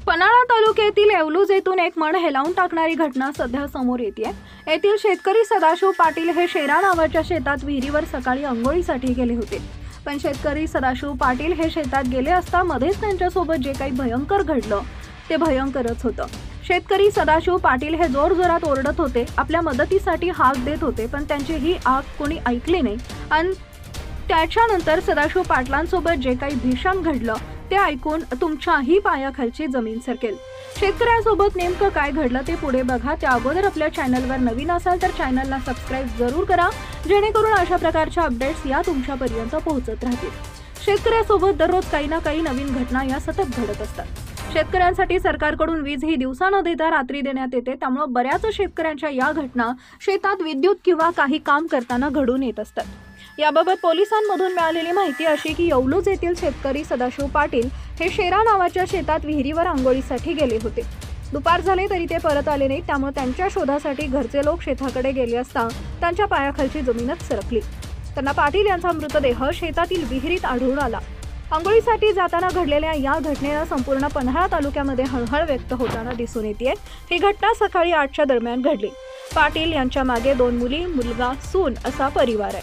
पन्हाळा तालुक्यातील येवलूज येथून एक मन हेलावून टाकणारी घटना सध्या समोर येते। येथील शेतकरी सदाशिव पाटील हे शेरा नावाच्या शेतात विहिरीवर सकाळी अंघोळीसाठी गेले होते। पण शेतकरी सदाशिव पाटील हे शेतात गेले असता मध्येच त्यांच्यासोबत जे काही भयंकर घडलं ते भयंकरच होतं। शेतकरी सदाशिव पाटील हे जोरजोरात ओरडत होते, आपल्या मदतीसाठी हाक देत होते, पण त्यांची ही हाक कोणी ऐकली नाही। आणि त्याच्यानंतर सदाशिव पाटलांसोबत जे काही भीषण घडलं ते ऐकून तुमच्याही पायाखालची जमीन सरकेल। शेतकऱ्यांसोबत नेमकं काय घडलं ते पुढे बघा। त्या अगोदर आपल्या चॅनलवर नवीन असाल तर चॅनलला सबस्क्राइब जरूर करा, जेणेकरून अशा प्रकारच्या अपडेट्स या तुमच्यापर्यंत पोहोचत राहतील। शेतकऱ्यांसोबत दररोज काही ना काही नवीन घटना या सतत घडत असतात। शेतकऱ्यांसाठी सरकारकडून वीज ही दिवसा न देता रात्री देण्यात येते, त्यामुळे बऱ्याच शेतकऱ्यांच्या या घटना शेतात विद्युत किंवा काही काम करताना घडून येत असतात। याबाबत पोलिसांमधून मिळालेली माहिती अशी की येवलूज येथील शेतकरी सदाशिव पाटील हे शेरा नावाच्या शेतात विहिरीवर अंघोळीसाठी गेले होते। दुपार झाले तरी ते परत आले नाही, त्यामुळे त्यांच्या शोधासाठी घरचे लोक शेताकडे गेले असता त्यांच्या पायाखालची जमीनच सरकली। त्यांना पाटील यांचा मृतदेह शेतातील विहिरीत आढळून आला। अंघोळीसाठी जाताना घडलेल्या या घटनेनं संपूर्ण पन्हाळा तालुक्यामध्ये हळहळ व्यक्त होताना दिसून येते। ही घटना सकाळी 8च्या दरम्यान घडली। पाटील यांच्या मागे 2 मुली, मुलगा, सून असा परिवार आहे।